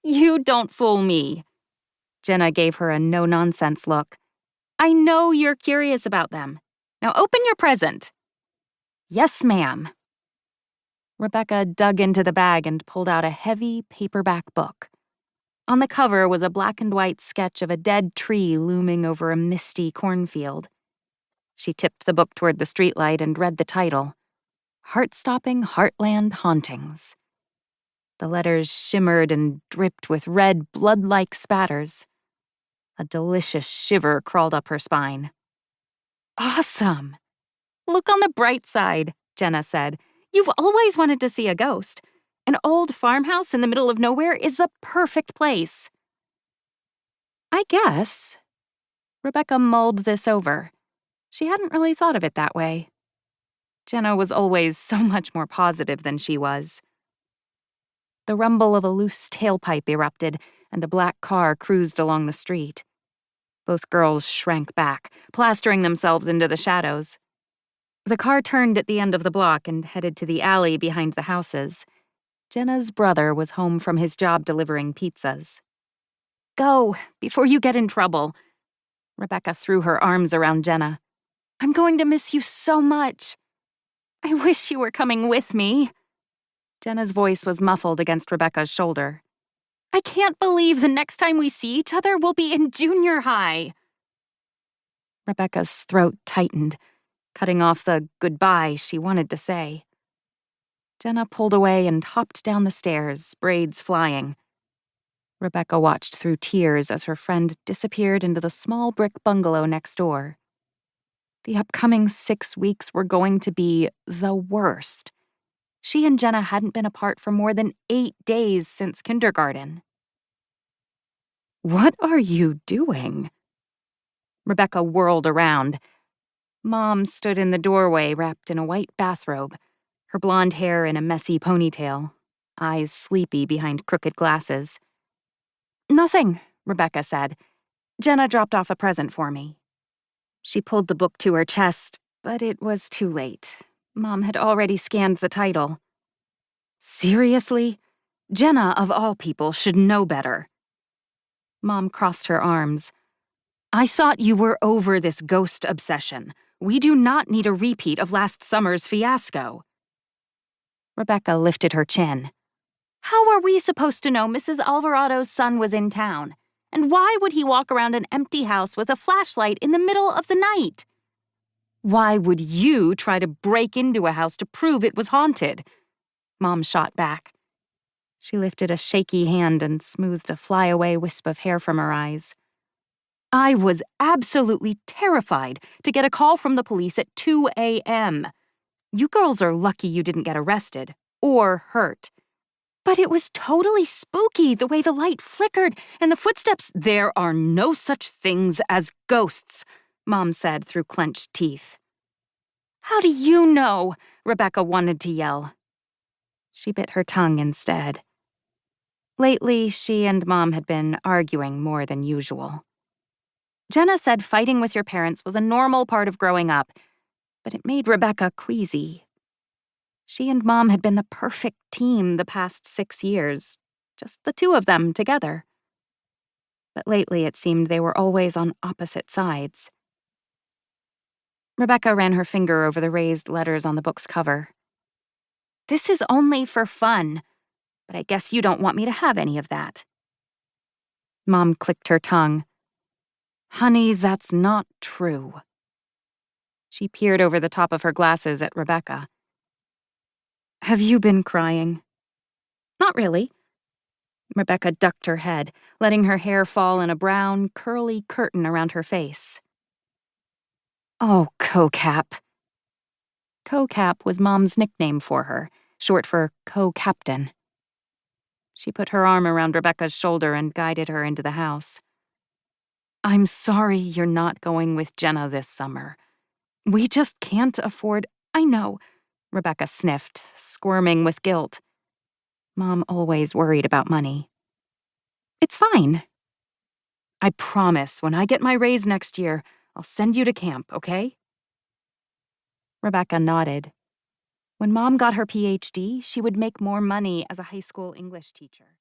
You don't fool me. Jenna gave her a no-nonsense look. I know you're curious about them. Now open your present. Yes, ma'am. Rebecca dug into the bag and pulled out a heavy paperback book. On the cover was a black and white sketch of a dead tree looming over a misty cornfield. She tipped the book toward the streetlight and read the title, Heart-Stopping Heartland Hauntings. The letters shimmered and dripped with red, blood-like spatters. A delicious shiver crawled up her spine. Awesome! Look on the bright side, Jenna said. You've always wanted to see a ghost. An old farmhouse in the middle of nowhere is the perfect place. I guess. Rebecca mulled this over. She hadn't really thought of it that way. Jenna was always so much more positive than she was. The rumble of a loose tailpipe erupted, and a black car cruised along the street. Both girls shrank back, plastering themselves into the shadows. The car turned at the end of the block and headed to the alley behind the houses. Jenna's brother was home from his job delivering pizzas. Go, before you get in trouble. Rebecca threw her arms around Jenna. I'm going to miss you so much. I wish you were coming with me. Jenna's voice was muffled against Rebecca's shoulder. I can't believe the next time we see each other we'll be in junior high. Rebecca's throat tightened, cutting off the goodbye she wanted to say. Jenna pulled away and hopped down the stairs, braids flying. Rebecca watched through tears as her friend disappeared into the small brick bungalow next door. The upcoming 6 weeks were going to be the worst. She and Jenna hadn't been apart for more than 8 days since kindergarten. What are you doing? Rebecca whirled around. Mom stood in the doorway wrapped in a white bathrobe, her blonde hair in a messy ponytail, eyes sleepy behind crooked glasses. Nothing, Rebecca said. Jenna dropped off a present for me. She pulled the book to her chest, but it was too late. Mom had already scanned the title. Seriously? Jenna, of all people, should know better. Mom crossed her arms. I thought you were over this ghost obsession. We do not need a repeat of last summer's fiasco. Rebecca lifted her chin. How are we supposed to know Mrs. Alvarado's son was in town? And why would he walk around an empty house with a flashlight in the middle of the night? Why would you try to break into a house to prove it was haunted? Mom shot back. She lifted a shaky hand and smoothed a flyaway wisp of hair from her eyes. I was absolutely terrified to get a call from the police at 2 a.m. You girls are lucky you didn't get arrested or hurt. But it was totally spooky the way the light flickered and the footsteps. There are no such things as ghosts, Mom said through clenched teeth. How do you know? Rebecca wanted to yell. She bit her tongue instead. Lately, she and Mom had been arguing more than usual. Jenna said fighting with your parents was a normal part of growing up, but it made Rebecca queasy. She and Mom had been the perfect team the past 6 years, just the two of them together. But lately it seemed they were always on opposite sides. Rebecca ran her finger over the raised letters on the book's cover. This is only for fun, but I guess you don't want me to have any of that. Mom clicked her tongue. Honey, that's not true. She peered over the top of her glasses at Rebecca. Have you been crying? Not really. Rebecca ducked her head, letting her hair fall in a brown, curly curtain around her face. Oh, Co-Cap. Co-Cap was Mom's nickname for her, short for co-captain. She put her arm around Rebecca's shoulder and guided her into the house. I'm sorry you're not going with Jenna this summer. We just can't afford— I know, Rebecca sniffed, squirming with guilt. Mom always worried about money. It's fine. I promise when I get my raise next year, I'll send you to camp, okay? Rebecca nodded. When Mom got her PhD, she would make more money as a high school English teacher.